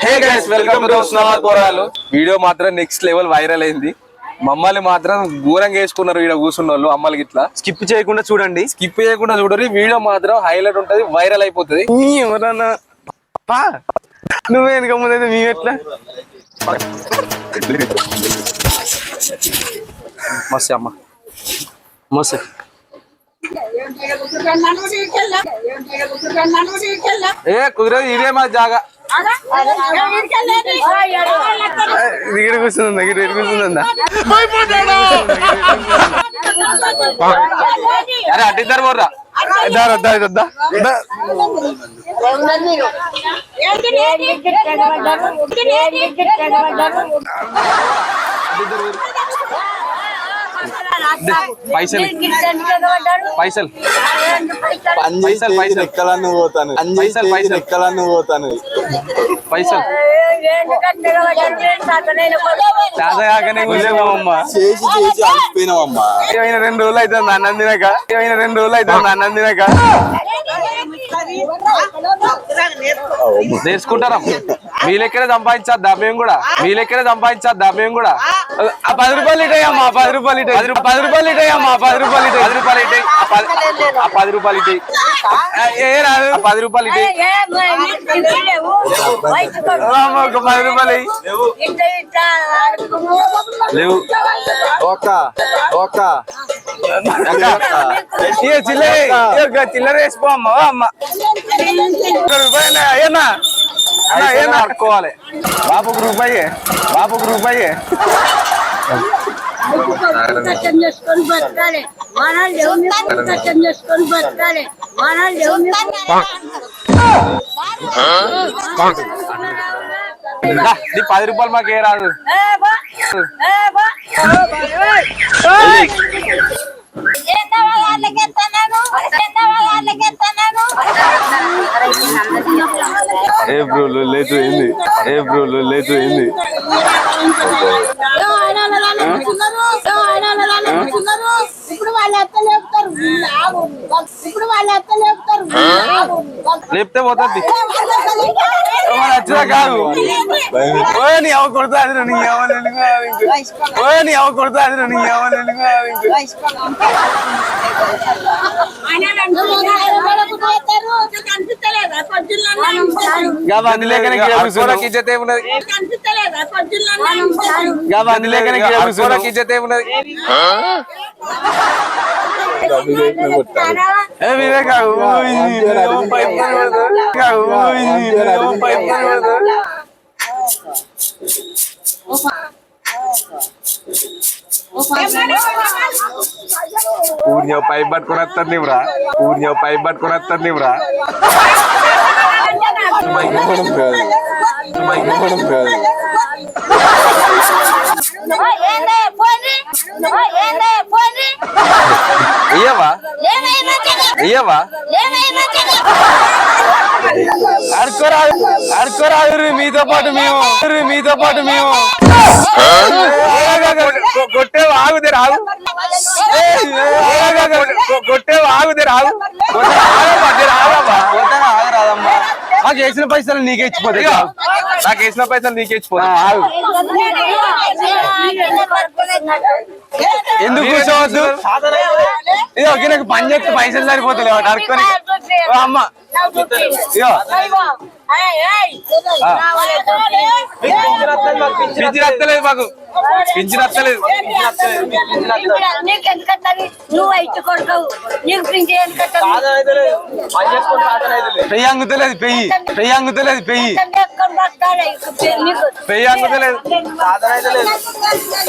Hey guys welcome to స్నార్ పోరాలు. Video మాత్రం నెక్స్ట్ లెవెల్ వైరల్ అయింది. మమ్మల్ని మాత్రం ఘోరంగా వేసుకున్నారు వీడియో కూర్చున్న వాళ్ళు. అమ్మలకి ఇట్లా స్కిప్ చేయకుండా చూడండి, స్కిప్ చేయకుండా చూడండి. వీడియో మాత్రం హైలైట్ ఉంటది, వైరల్ అయిపోతుంది. ఎవరన్నా నువ్వే వెనక ముందైతే మేము ఎట్లా మస్తు అమ్మ మస్తు కుదరదు. ఇదే మా జాగా ఇక్కడ కూర్చుందా, ఇక్కడ కూర్చుందా? అరే అడ్డిద్దరు పోర్రా, వద్దా వద్దా. పైసలు పైసలు పైసలు పైసలు ఎక్కలన్నీ పోతాను, పైసలు పైసలు ఎక్కలన్నీ పోతాను. పైసలు చాదగానే కూర్చోమమ్మా, చేసి చేసి అలసిపోయినామమ్మా. ఏమైనా 2 రోజులు అవుతుంది అన్నం తినక, ఏమైనా 2 రోజులు అవుతుంది అన్నం తినక. నేర్చుకుంటారా? వీళ్ళెక్కడే సంపాదించద్దా మేము కూడా, వీళ్ళెక్కడే సంపాదించద్దా మేము కూడా. 10 రూపాయలు ఇటాయమ్మా, 10 రూపాయలు ఇటాయి, 10 రూపాయలు ఇటాయమ్మా, 10 రూపాయలు ఇటాయి, 10 రూపాయలు ఇటాయి, 10 రూపాయలు ఇటాయి. ఏ రాదు 10 రూపాయలు ఇటాయి, ఒక 10 రూపాయలు లేవు. చిల్లర వేసిపో అమ్మ. అమ్మ రూపాయనా అడుకోవాలి. బాబుకు రూపాయి, బాబుకు రూపాయి. చేసుకొని బతకాలి, చేసుకొని బతకాలి. 10 రూపాయలు మాకు ఏ రాదు. ఏ బ్రో లేదు ఏంది, ఏ బ్రో లేదు ఏంది. లేపితే పోతుంది నచ్చినా కాదు. నీ అవ కొడతాది, నీ అవ కొడతాది, నీ ఊరిని పైప్ పట్టుకొని వస్తాను నీవురా, ఊరిని పైప్ పట్టుకొని వస్తాను నీవురా. ఇయ్యవా ఇయ్యవా అడుకోరాదు. మీతో పాటు మేము, మీతో పాటు మేము కొట్టే ఆగుదే రాదు, కొట్టే ఆగుదే రాదు. ఆగరాదమ్మా, నాకు వేసిన పైసలు నీకే ఇచ్చిపోతాయి, నాకు వేసిన పైసలు నీకే ఇచ్చిపోతాయి. ఎందుకు కూర్చోవద్దు? ఇది ఓకే, నాకు పని చేస్తే పైసలు సరిపోతలే అడుక్కొని. అమ్మ పింఛన్ వస్తలేదు, మాకు పింఛన్ వస్తలేదు. పెయ్యి అంగుతలేదు, పెయ్యి పెయ్యి అంగుతలేదు, పెయ్యి పెయ్యి అంగుతలేదు,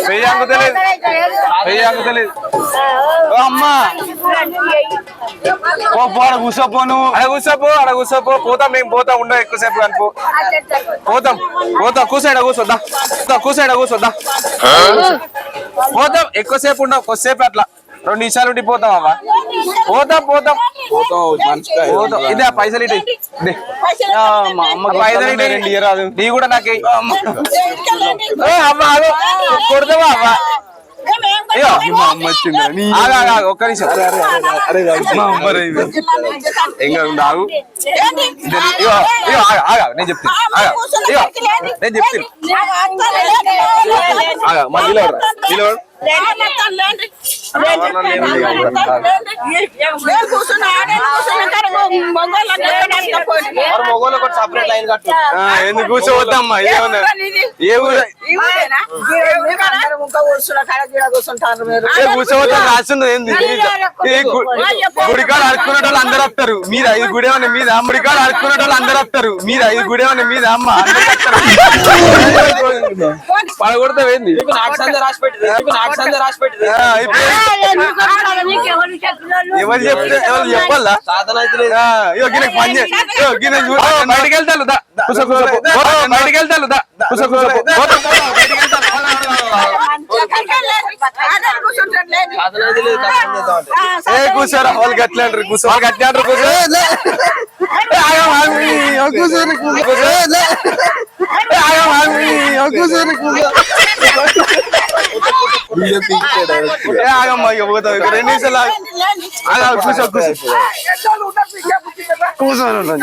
పెయ్యి అంగుతలేదు, పెయ్యి అంగుతలేదు. అమ్మా ఆడ కూర్చోపో, నువ్వు అడ కూర్చోపో, అడ కూర్చోపో. పోతాం మేము, పోతాం ఉండవు ఎక్కువసేపు కనుపో. పోతాం పోతాం, కూర్చోడా కూర్చోద్దా, కూర్చోడా కూర్చోద్దా. పోతాం ఎక్కువసేపు ఉండవు, కొద్దిసేపు అట్లా 2 నిమిషాలు ఉండిపోతాం. అవ్వ పోతాం పోతాం పోతాం. ఇదే పైసలు ఇటు పైసలు ఇటు రాదు. నీ కూడా నాకు అమ్మ కొడతావా అవ్వ? ఒక్క నిమిషం ఇంకా ఆగు. నేను చెప్తాను నేను చెప్తాను ఎందుకు కూర్చోవద్దమ్మా ఏ ఊరు కూర్చోవద్దని రాస్తున్నది ఏంది గుడికాడ అడుక్కునే వాళ్ళు అందరు వస్తారు మీద ఐదు గుడేమన్నా మీద గుడికాడ అడుక్కునే వాళ్ళు అందరు వస్తారు మీద ఐదు గుడేమన్నా మీద అమ్మ పడగొడతా ఏంది ఎవరు చెప్తే ఎవరు చెప్పాలా బయటికి వెళ్తాను బయటికి వెళ్తాను కూర్చోరా వాళ్ళు గట్లే అంటారు కూర్చో వాళ్ళు గట్లే అంటారు ఆగమ్మా ఇక పోతావు ఇక 2 నిమిషాలు కూర్చో కూర్చోను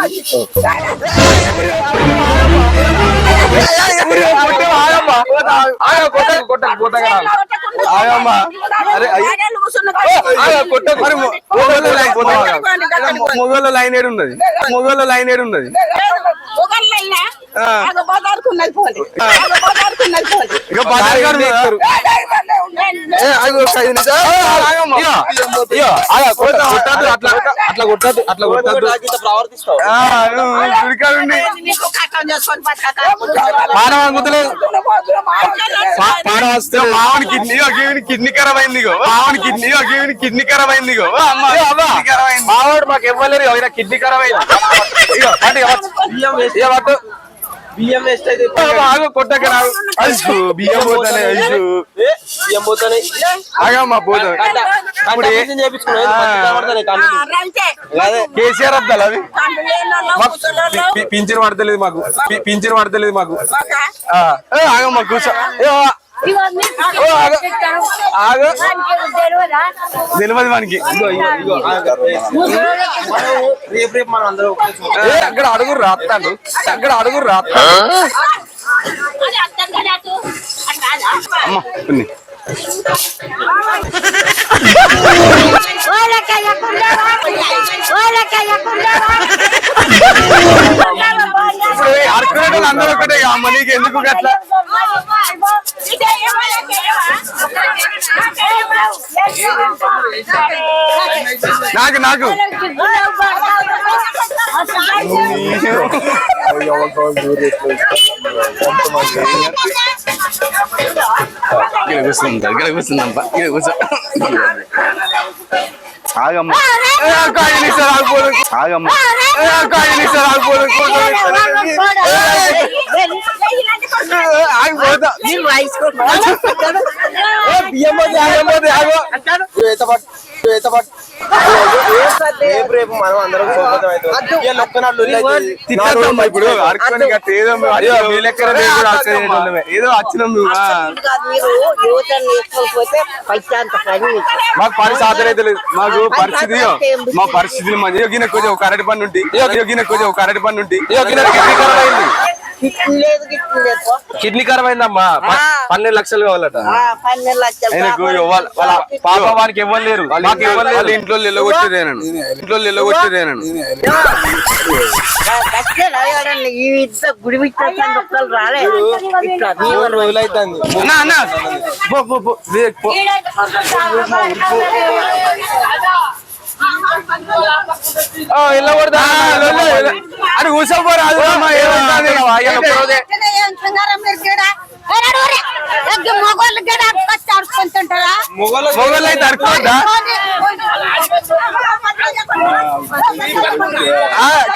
మొగోళ్ళ లైన్ ఏడు ఉన్నది మొగోళ్ళ లైన్ ఏడు ఉన్నది అట్లా కొట్టద్దు అట్లా కొట్టద్దు మామని కిడ్నీ ఖరాబ్ అయింది మామని కిడ్నీ ఖరాబ్ అయింది మావాడు మాకు ఇవ్వలేరు కిడ్నీ ఖరాబ్ అయింది బియ్యం వేస్ట్ అయితే కొట్టక బియ్యం పోతానే బియ్యం పోతానే ఆగమ్మా పోతా కేసీఆర్ అద్దాలు అవి పింఛన్ పడతలేదు మాకు పింఛన్ పడతలేదు మాకు ఆగమ్మా కూర్చో తెలియదు మనకి అక్కడ అడుగురు రాస్తాడు అక్కడ అడుగురు రాస్తాడు అమ్మ అడుకునే అందరూ ఒకటే అమ్మ నీకు ఎందుకు అట్లా నాకు నాకు కూర్చుందమ్మా కూర్చో ఆగమ్మ ఆగిపోదు ఆగమ్మ ఆగిపోతా బియ్యం రేపు మనం అందరం ఇప్పుడు ఏదో వచ్చినాం మాకు పరిస్థితి సాధనైతే లేదు మాకు పరిస్థితి మా పరిస్థితులు మంచి కొంచెం ఒక అరటి పన్ను ఉంటే కొంచెం ఒక అరటి పన్ను ఉంటే కిడ్నీ ఖరాబ్ అయిందమ్మా 12 లక్షలు కావాలట వాళ్ళ పాప వానికి ఇవ్వలేరు మాకు ఇవ్వలేదు వాళ్ళ ఇంట్లో నిల్లగొచ్చేదేనను రోజులు అవుతుంది ఇలా కొడతా అని కూర్చోపోరాదు మొగోళ్ళు అయితే అడుకోద్దా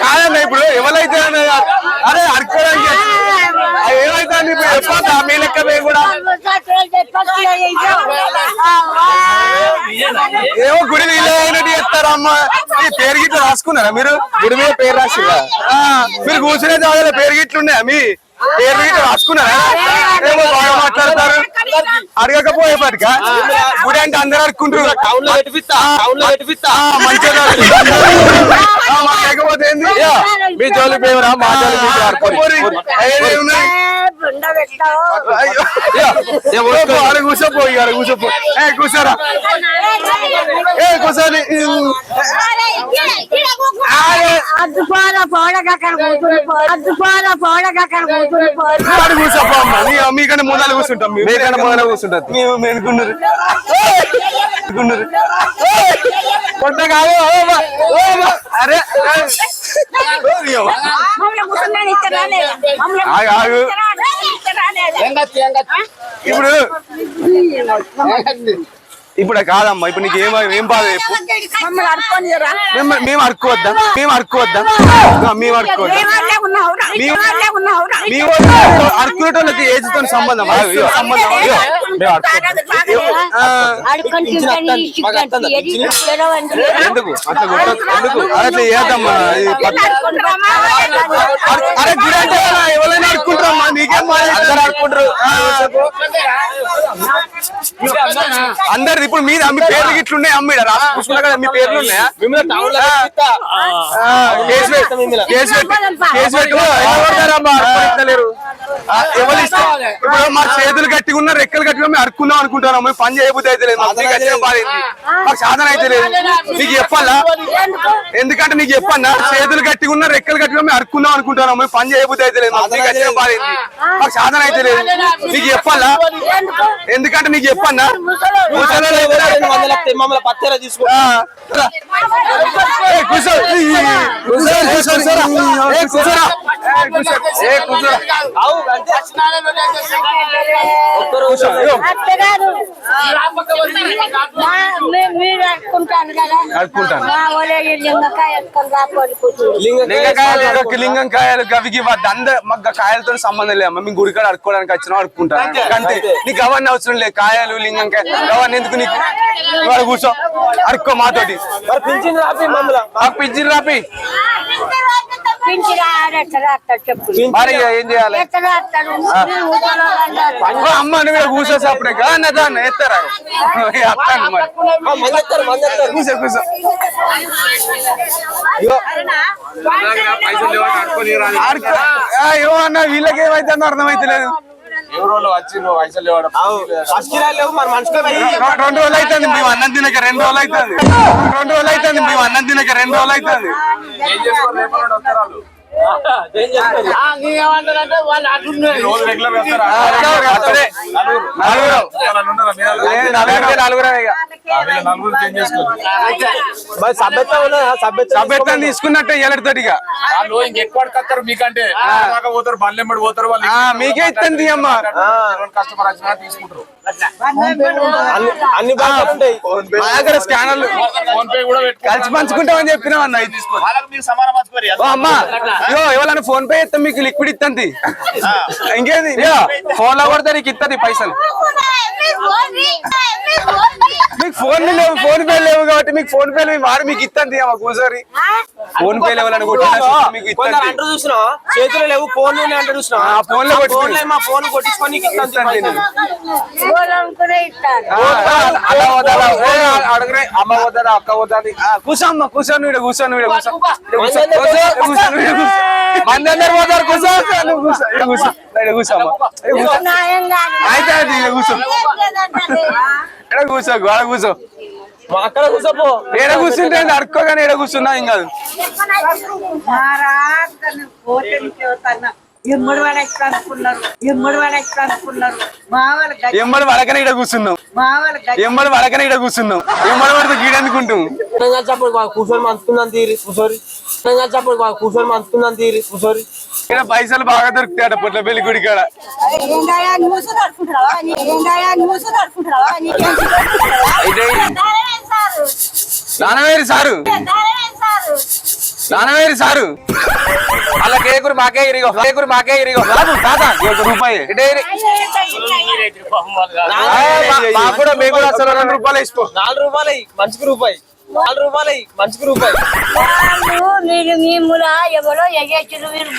కాదన్నా ఇప్పుడు ఎవరైతే అరే అడుకోవడానికి ఏమైతే ఇప్పుడు చెప్పొద్దా మీ లెక్క మేము కూడా ఏమో గుడి వీళ్ళైనట్టు చెప్తారా అమ్మ పేరు గిట్ల రాసుకున్నారా మీరు గుడి మీద పేరు రాసిరా మీరు కూర్చునే పేరు గిట్లు ఉన్నాయా మీ పేరు గిట్ల రాసుకున్నారా ఏమో బాగా మాట్లాడతారు అడగకపోయేపటికా గుడి అంటే అందరు అడుక్కుంటారు టౌన్ లో పెట్టిపిస్తా మంచిగా లేకపోతే మీ జోలి పేవరా మా జోలి కూర్చోపో కూర్చోపో కూర్చోరా కూర్చొని కూర్చోపో అమ్మ మీకన్నా మూలాలు కూర్చుంటాం మీకన్నా మూలాలు కూర్చుంటాం మేము మెనుకున్నారు కొట్ట కాదు అరే ఇప్పుడు కాదమ్మా ఇప్పుడు నీకు ఏం బాధ చెప్పు మేము అడుక్కోవద్దా మేము అడుక్కోవద్దా అడుక్కునేటోళ్ళకి ఏజ్ తో సంబంధం ఎందుకు అట్లా ఏదమ్మా అరే గుడి అంటే ఎవరైనా అడుక్కుంటారమ్మా నీకేం అందరు అడుక్కుంటారు అందరు ఇప్పుడు మీద మీ పేర్లు గిట్లున్నాయి అమ్మిడ రాసుకున్నా కదా మీ పేర్లు ఉన్నాయా ఎవరు ఇష్టం ఇప్పుడు మా చేతులు గట్టిగా ఉన్న రెక్కలు గట్టిగా మేము అడుక్కుందాం అనుకుంటున్నాం మేము పని చేయబుద్ధి అయితే లేదు మాకు సాధన అయితే లేదు నీకు చెప్పాలా ఎందుకంటే నీకు చెప్పన్నా చేతులు గట్టిగా ఉన్న రెక్కలు గట్టిగా మేము అడుక్కుందాం అనుకుంటున్నాం మేము పని చేయబుద్ధి అయితే లేదు మాకు సాధన అయితే లేదు నీకు చెప్పాలా ఎందుకంటే నీకు చెప్పన్నా మమ్మల్ని పత్తేలా తీసుకో లింగం కాయలు గవికి మాకు కాయలతో సంబంధం లేదు మేము గుడికాడ అడుక్కోవడానికి వచ్చినా అడుక్కుంటాం అంతే నీకు అవన్నీ అవసరం లేదు కాయలు లింగం కాయలు అవన్నీ ఎందుకు నీకు వాడు కూర్చో అడుక్కో మాతోటి పింఛన్ రాపి మరి ఏం చేయాలి అమ్మ నువ్వు కూర్చోసి అప్పుడే దాన్ని ఎత్తారా కూర్చో కూర్చో ఏమో అన్న వీళ్ళకి ఏమైతుందో అర్థమైతే లేదు 2 రోజులు అవుతుంది మేము అన్నం తినక 2 రోజులు అవుతుంది 2 రోజులు అవుతుంది మేము అన్నం తినక 2 రోజులు అవుతుంది సభ్యత్వం తీసుకున్నట్టే ఎలడితోటిగా ఇంకెక్కువ మీకంటే పోతారు బల్లెంబడి పోతారు మీకే ఇస్తుంది అమ్మ కస్టమర్ వచ్చినా తీసుకుంటారు అన్ని బాగా ఉంటాయి స్కానర్లు కలిసి పంచుకుంటామని చెప్పినాం అన్న అమ్మా ఎవరైనా ఫోన్ పే ఇస్తాం మీకు లిక్విడ్ ఇస్తుంది ఇంకేది ఫోన్ లో కొడితే నీకు ఇస్తుంది పైసలు మీకు ఫోన్ లేవు ఫోన్ పే లేవు కాబట్టి మీకు ఫోన్ పే వాడు మీకు ఇస్తుంది అమ్మ కూర్చోరి ఫోన్ పే లేవాలని మీకు చూసినా చేతులు లేవు ఫోన్ అంటే చూసినా ఫోన్ లో మా ఫోన్ కొట్టించుకొని అడగరే అమ్మ పోతుంది అక్క పోతుంది కూర్చోమ్మ కూర్చొని వీడ కూర్చొని వీడ మంది అందరు పోతారు కూర్చో కూర్చో కూర్చోమ్మ అయితే అది కూర్చో ఎడ కూర్చో గోడ కూర్చో అక్కడ కూర్చోపో ఏడ కూర్చుంటే అడుక్కోగానే ఏడ కూర్చున్నా ఏం కాదు ఎమ్మడి వడకనే ఇక్కడ కూర్చున్నాం ఎమ్మడి వడకనే ఇక్కడ కూర్చున్నాం ఎమ్మడి పడితే గీడెందుకుంటాం కూర్చొని మంచుకుందాం తీరి కూర్చోరి కూర్చొని మంచుకుందాం తీరి కూర్చోరి ఇక్కడ పైసలు బాగా దొరుకుతాయట పొట్ల పెళ్లి గుడి కాడ నానవేరి సారు నానవేరి సారు అలా కేకురు మాకే ఇరిగో బాబు తాత రూపాయి కూడా మేము కూడా అసలు 2 రూపాయలు వేసుకో 4 రూపాయలు మనిషికి రూపాయి రూపాయలు మనిషికి రూపాయి. మీరు మీముల ఎవరో ఎగేచులు మీరు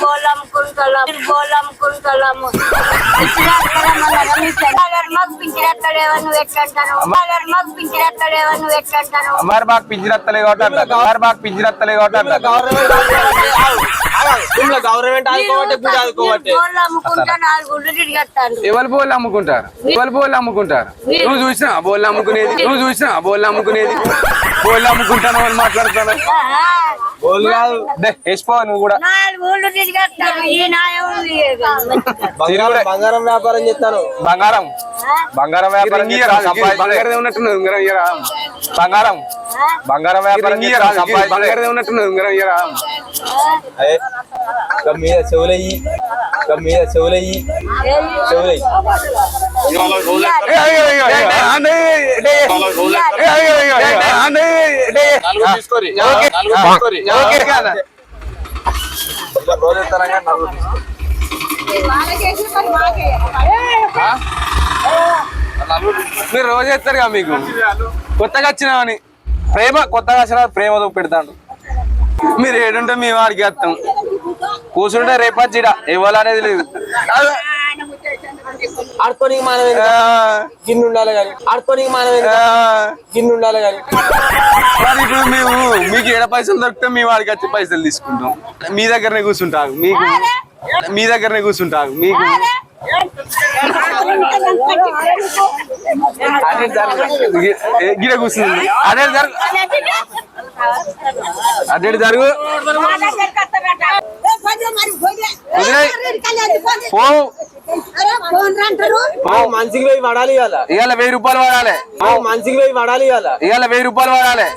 బోలమ్ముకుంటాము మాకు పింఛనెత్తాడేవో నువ్వు ఎట్లంటాను మరి మాకు పింఛనత్తలే కాబట్టి గవర్నమెంట్ ఆదుకోబట్టే గుడి ఆదుకోబట్టే. అమ్ముకుంటా 4 గుళ్ళు తిరిగేస్తాను. ఎవరు బోళ్ళు అమ్ముకుంటారు నువ్వు చూసినా బోళ్ళు అమ్ముకునేది బోళ్ళు అమ్ముకుంటాను అని మాట్లాడుతాను. వేసిపో నువ్వు కూడా. 4 గుళ్ళు తిరిగేస్తాను. ఈ న్యాయం ఉంది. బంగారం వ్యాపారం చేస్తాను. బంగారం వ్యాపారం ఉన్నట్టున్నది ఉంగరం ఇయ్యరా. బంగారం వ్యాపారం ఉన్నట్టున్నది ఉంగరం ఇయ్యరా. మీద చెవులయ్యి మీరు రోజు చేస్తారుగా మీకు కొత్తగా వచ్చినామని ప్రేమ పెడతాడు. మీరు ఏడుంటే మేము వాడికి వేస్తాం. కూర్చుంటే రేపచ్చిడ ఇవ్వాలి అనేది లేదు. ఆడుకోనికి మనం గిన్నె ఉండాలి కానీ మరి ఇప్పుడు మేము మీకు ఏడ పైసలు దొరికితే మేము వాడికి వచ్చి పైసలు తీసుకుంటాం. మీ దగ్గరనే కూర్చుంటారు మీకు గిడ కూర్చుంది అదే జరుగు మనిషికి 1000 పడాలి. ఇవాళ 1000 రూపాయలు పడాలి. మనిషికి 1000 పడాలి. ఇవాళ 1000 రూపాయలు పడాలి.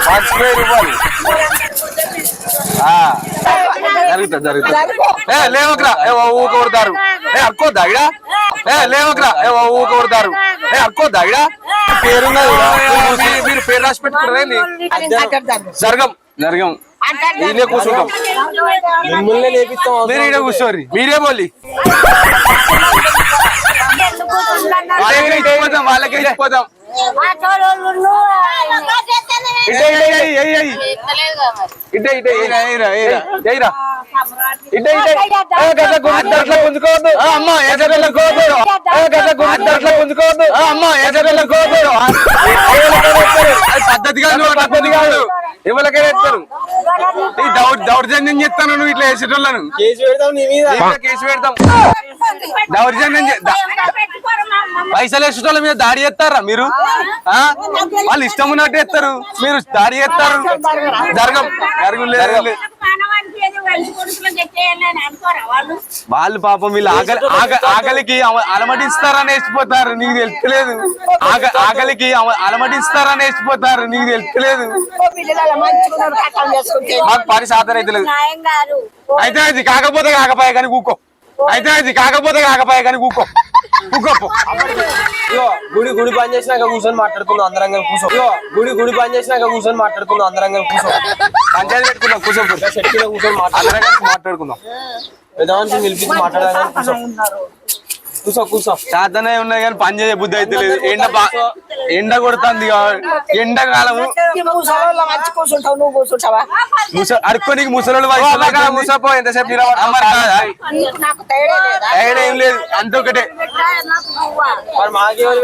మనిషికి 1000 రూపాయలు జరుగుతుంది. లేవకరా ఊక కొడతారు. అక్కోద్దా ఇడా లేవకరా ఊక కొడతారు. అక్కోద్దా ఇడా పేరున్నది. మీరు పేరు రాసి పెట్టుకున్నారండి. జరగం ఈయనే కూర్చుంటాం. మిమ్మల్ని లేపిస్తాం. మీరు ఈడ కూర్చోరి. మీరే బోలి వాళ్ళకే ఇచ్చిపోతాం. పద్ధతి కాదు ఎవరికైనా ఎత్తారు. దౌర్జన్యం చేస్తాను నువ్వు ఇట్లా వేసేటోళ్ళను. కేసు పెడతాం. దౌర్జన్యం పైసలు వేసేటోళ్ళ మీద దాడి చేస్తారా మీరు? వాళ్ళు ఇష్టం ఉన్నట్టు ఎత్తారు, మీరు దాడి చేస్తారు. వాళ్ళు పాపం వీళ్ళు ఆకలికి అలమటిస్తారని వేసిపోతారు. నీకు తెలుస్తలేదు. ఆకలికి అలమటిస్తారని వేసిపోతారు. నీకు తెలుస్తలేదు. మాకు పని సాధన అయితే లేదు. అయితే అది కాకపోతే కానీ కూకో. కూకోపో. గుడి పని చేసినాక కూర్చొని మాట్లాడుకుందాం అందరం కూర్చో. గుడి పని చేసినాక కూర్చొని మాట్లాడుకుందాం అందరం కూర్చో. పంచాయతీ పెట్టుకుందాం. కూర్చొని మాట్లాడుకుందాం. పెద్దవాళ్ళని పిలిపించి మాట్లాడాలని కూర్చో. సాధనే ఉన్నాయి కానీ పని చేసే బుద్ధి అయితే లేదు. ఎండ కొడుతుంది. ఎండాకాలము అడుక్కోనికి ముసలోళ్ళు ముసపో ఎంతసేపు ఏం లేదు. అంత ఒకటే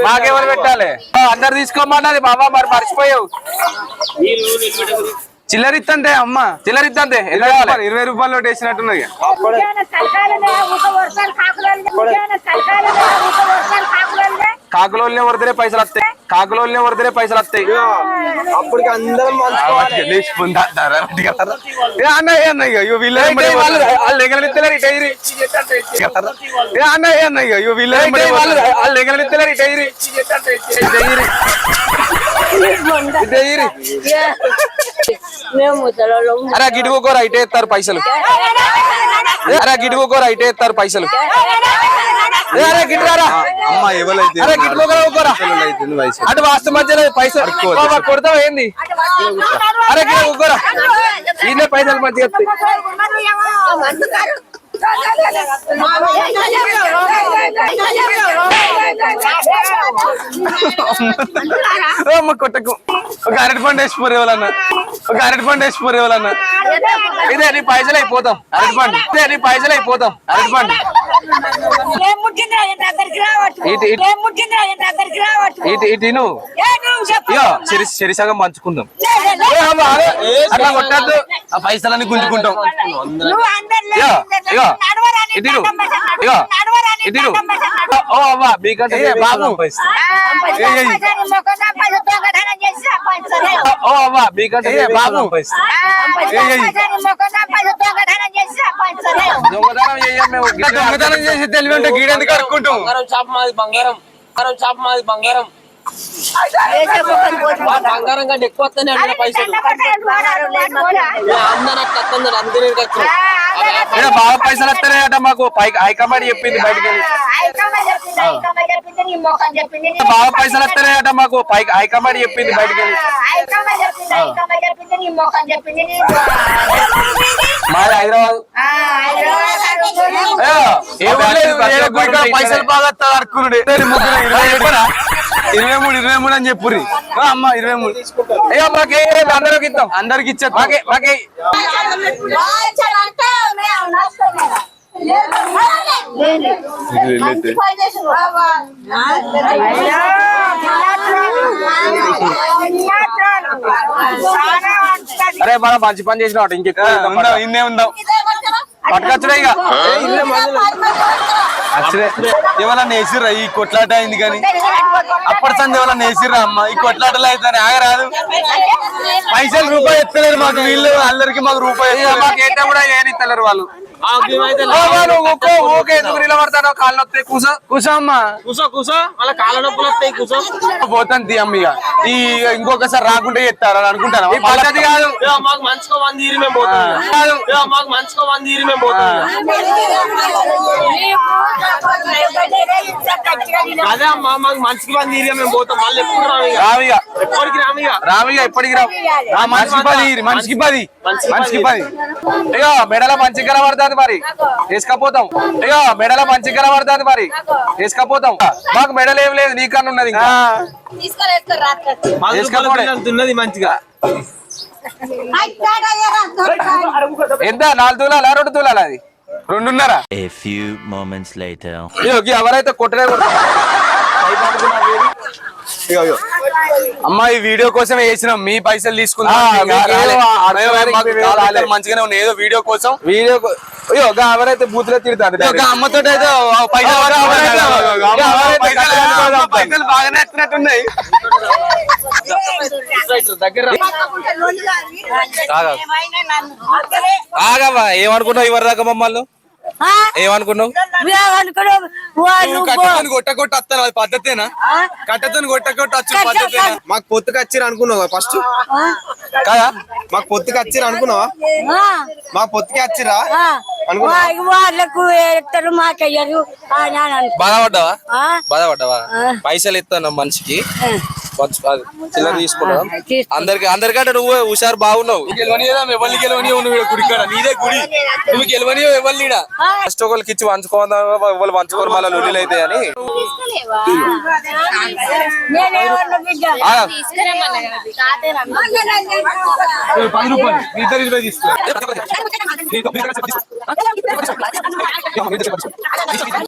మాకెవరు పెట్టాలి? అందరు తీసుకోమన్నది బాబా. మరి మర్చిపోయావు. చిల్లరిత్తంటే అమ్మ చిల్లరిత్తంటే 20 రూపాయలు నోటు వేసినట్టున్నది. కాకులోనే వరదరే పైసలు వస్తాయి. అప్పటికి అందరం అరే గిడుకోరా ఇటే ఎత్తారు పైసలు. అమ్మ ఎవరైతే అటు వాస్తు మధ్యలో పైసలు కొడతావా ఏంది? అరే గిడుకోరా ఈయన పైసలు మంచిగా అమ్మ కొట్టకు. ఒక అరటి పండు వేసిపోరు ఎవరన్నా, ఒక అరటి పండు వేసిపోరు ఎవరన్నా. ఇదే నీ పైసలు అయిపోతాం అరటి పండు, ఇదే నీ పైసలు అయిపోతాం అరటి పండు. ఇటు నువ్వు శరిసగం పంచుకుందాం. అట్లా కొట్టద్దు, ఆ పైసలన్నీ గుంజుకుంటాం. ఇగో ఇటు ఇగో ఇటు. ఓ అవ్వా మీకంటే బాబు. ఓ అవ్వా మీకంటే బాబు. దొంగతనం చెయ్యం మేము. దొంగతనం చేసి తెలివి ఉంటే గీడెందుకు అడుక్కుంటాం. బంగారం బంగారం కంటే ఎక్కువ వస్తానే అడిగిన పైసలు బాగా పైసలు వస్తాయట మాకు. హైకమాండ్ చెప్పింది బయటకు వెళ్ళి. బాగా పైసలు వస్తాయట మాకు. హైకమాండ్ చెప్పింది బయటకు వెళ్ళి. మాది హైదరాబాద్. పైసలు బాగా అడుక్కున్నాడు. 23 అని చెప్పుర్రి. అమ్మ 23 అయ్యో మాకే అందరికి ఇస్తాం. అందరికి ఇచ్చా మాకే మాకే. అరే మనం మంచి పని చేసిన ఇంకెక్కువ ఇన్నే ఉందాం. పట్టుకొచ్చురా ఇక. ఎవరన్నా వేసిర్రా ఈ కొట్లాట అయింది కానీ అప్పటి సంది ఎవరన్నా వేసిర్రా అమ్మ ఈ కొట్లాటలు అయితే ఆగరాదు. పైసలు రూపాయి ఎత్తలేరు మాకు. వీళ్ళు అందరికి మాకు రూపాయి మాకు ఏంటో కూడా ఏమి ఇస్తలేరు వాళ్ళు. కాళ్ళు వస్తాయి. కూసో కూసో అమ్మ కూసో వాళ్ళ కాళ్ళ నొప్పులు వస్తాయి. కూసో పోతాను తీ అమ్మ. ఇక ఈ ఇంకొకసారి రాకుంటే చెప్తారు అని అనుకుంటాను. పద్ధతి కాదు. మాకు మంచిగా 100 ఇరి మేము పోతాం. మాకు మంచిగా 100 ఇరి మేము పోతాం. అదే అమ్మా మాకు మంచిగా 100 ఇరి మేము పోతాం. మళ్ళీ ఎప్పుడు రావిగా ఎప్పటికి రావిగా ఎప్పటికి రావు. మనిషికి 10 మనిషికి 10 మనిషికి 10. ఇక మెడల మంచి కనబడుతుంది మరి వేసుకపోతాం. ఇక మెడల మంచి కనబడుతుంది మరి వేసుకపోతాం. మాకు మెడలు ఏం లేదు నీకన్నా ఉన్నది. ఇంకా తున్నది మంచిగా. ఎంత 4 తులాలా 2 తులాలా? అది 2.5. A few moments later. ఎవరైతే కొట్టలే అమ్మా ఈ వీడియో కోసం వేసినాం. మీ పైసలు తీసుకున్నాం మంచిగానే ఉన్నాయి. ఏదో వీడియో కోసం వీడియో ఎవరైతే బూతులే తిడతారు అమ్మతో అయితే పైసలు బాగానే ఎత్తినట్టున్నాయి. ఆగవా ఏమనుకున్నావు ఇవరి దాకా మమ్మల్ని? ఏమనుకున్నావు? కొట్ట వస్తాను అది పద్ధతేనా? కట్టతో కొట్ట వచ్చి పద్ధతేనా? మాకు పొత్తుకు వచ్చిరు అనుకున్నావా? ఫస్ట్ కదా మాకు పొత్తుకు వచ్చిరు అనుకున్నావా? మాకు పొత్తుకే వచ్చిరా వాళ్ళకు ఎత్తారు మాకయ్యారు. బాధపడ్డావా? పైసలు ఇస్తాను మనిషికి చిల్లర తీసుకున్నాం. అందరికంటే నువ్వు హుషారు బాగున్నావు. గెలవనియదాం ఎవరిని గెలవని నువ్వు గుడికాడ నీదే గుడి. నువ్వు గెలవనియో ఎవరిని ఫస్ట్ ఒకరికి ఇచ్చి పంచుకోదా ఎవరు పంచుకోరు మళ్ళీ లొల్లిలు అయితే అని. ₹10 తీసుకో.